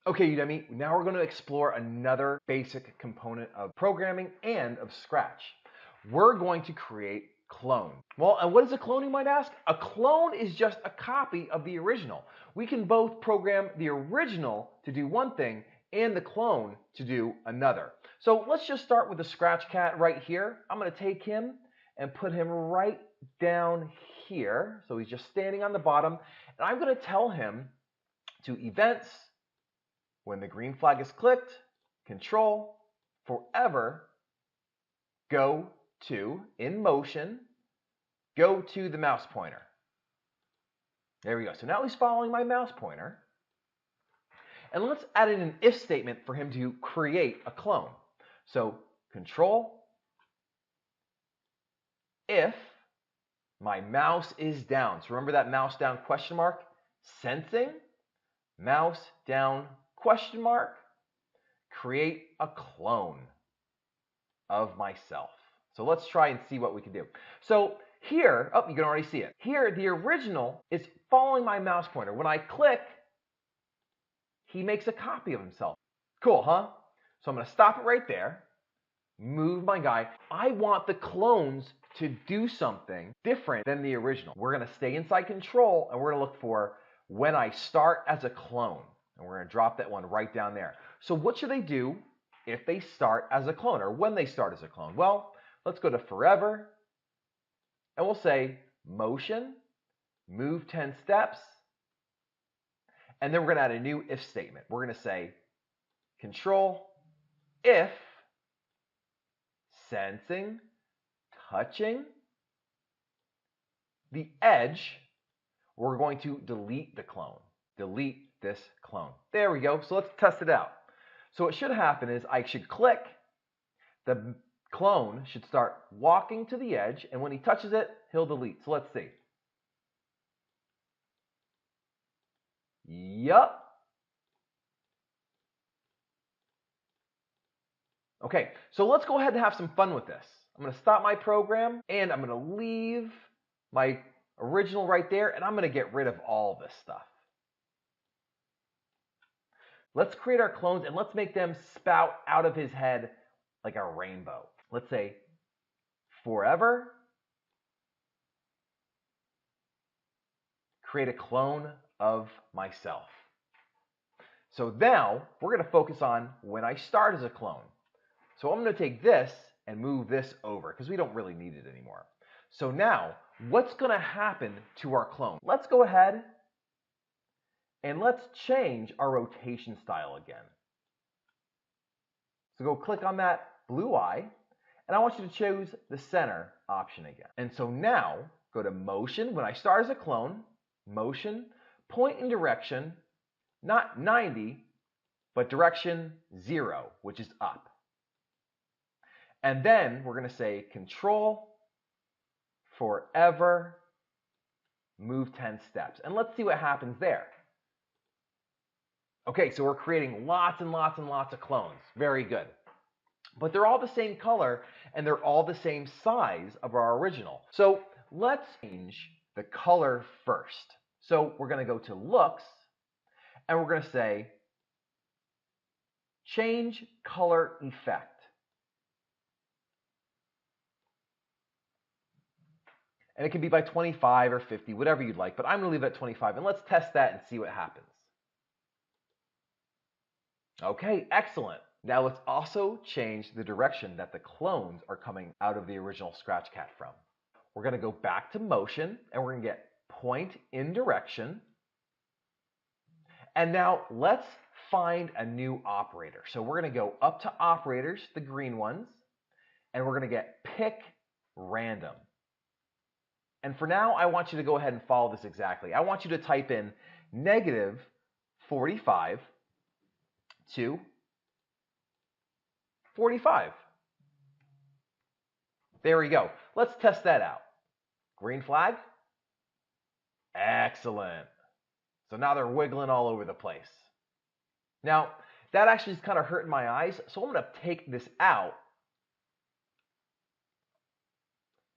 Okay, Udemy, now we're going to explore another basic component of programming and of Scratch. We're going to create clone. Well, and what is a clone, you might ask? A clone is just a copy of the original. We can both program the original to do one thing and the clone to do another. So let's just start with the Scratch Cat right here. I'm going to take him and put him right down here. So he's just standing on the bottom. And I'm going to tell him to events, when the green flag is clicked, Control, forever, go to, in motion, go to the mouse pointer. There we go. So now he's following my mouse pointer. And let's add in an if statement for him to create a clone. So Control, if my mouse is down. So remember that mouse down question mark? Sensing, mouse down question mark, create a clone of myself. So let's try and see what we can do. So here, oh, you can already see it. Here, the original is following my mouse pointer. When I click, he makes a copy of himself. Cool, huh? So I'm going to stop it right there, move my guy. I want the clones to do something different than the original. We're going to stay inside Control, and we're going to look for when I start as a clone. And we're going to drop that one right down there. So what should they do if they start as a clone, or when they start as a clone? Well, let's go to forever, and we'll say motion, move 10 steps, and then we're going to add a new if statement. We're going to say Control, if sensing, touching the edge, we're going to delete the clone. Delete this clone. There we go. So let's test it out. So what should happen is I should click, the clone should start walking to the edge, and when he touches it, he'll delete. So let's see. Yup. Okay, so let's go ahead and have some fun with this. I'm going to stop my program, and I'm going to leave my original right there, and I'm going to get rid of all this stuff. Let's create our clones, and let's make them spout out of his head like a rainbow. Let's say forever, create a clone of myself. So now we're going to focus on when I start as a clone. So I'm going to take this and move this over because we don't really need it anymore. So now what's going to happen to our clone? Let's go ahead and let's change our rotation style again. So go click on that blue eye, and I want you to choose the center option again. And so now go to motion. When I start as a clone, motion, point in direction, not 90, but direction 0, which is up. And then we're going to say Control, forever, move 10 steps. And let's see what happens there. Okay, so we're creating lots and lots and lots of clones. Very good. But they're all the same color, and they're all the same size of our original. So let's change the color first. So we're going to go to Looks, and we're going to say Change Color Effect. And it can be by 25 or 50, whatever you'd like, but I'm going to leave it at 25, and let's test that and see what happens. Okay, excellent. Now let's also change the direction that the clones are coming out of the original Scratch Cat from. We're going to go back to motion, and we're going to get point in direction. And now let's find a new operator. So we're going to go up to operators, the green ones, and we're going to get pick random. And for now, I want you to go ahead and follow this exactly. I want you to type in -45 to 45. There we go. Let's test that out. Green flag. Excellent. So now they're wiggling all over the place. Now, that actually is kind of hurting my eyes, so I'm going to take this out.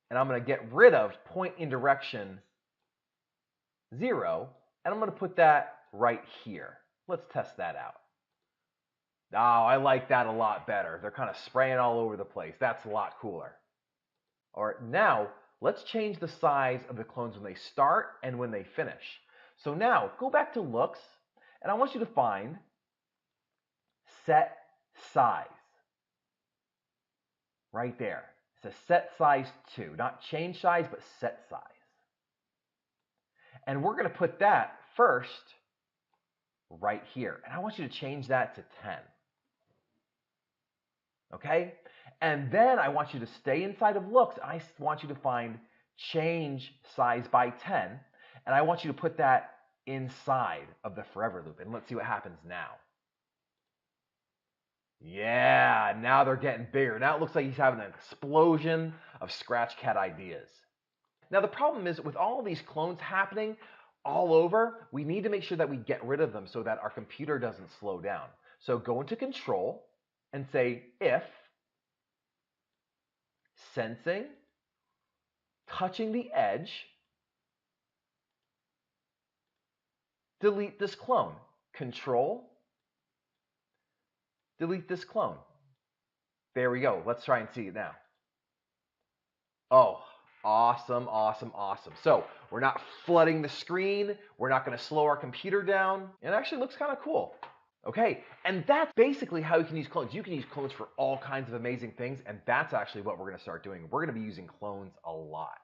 And I'm going to get rid of point in direction 0, and I'm going to put that right here. Let's test that out. Oh, I like that a lot better. They're kind of spraying all over the place. That's a lot cooler. All right, now let's change the size of the clones when they start and when they finish. So now go back to looks, and I want you to find set size. Right there. It says set size 2, not change size, but set size. And we're going to put that first right here. And I want you to change that to 10. Okay? And then I want you to stay inside of looks. I want you to find change size by 10. And I want you to put that inside of the forever loop. And let's see what happens now. Yeah, now they're getting bigger. Now it looks like he's having an explosion of Scratch Cat ideas. Now the problem is with all of these clones happening all over, we need to make sure that we get rid of them so that our computer doesn't slow down. So go into Control and say if sensing, touching the edge, delete this clone. Control, delete this clone. There we go. Let's try and see it now. Oh, awesome, awesome, awesome. So we're not flooding the screen. We're not going to slow our computer down. It actually looks kind of cool. Okay, and that's basically how you can use clones. You can use clones for all kinds of amazing things, and that's actually what we're going to start doing. We're going to be using clones a lot.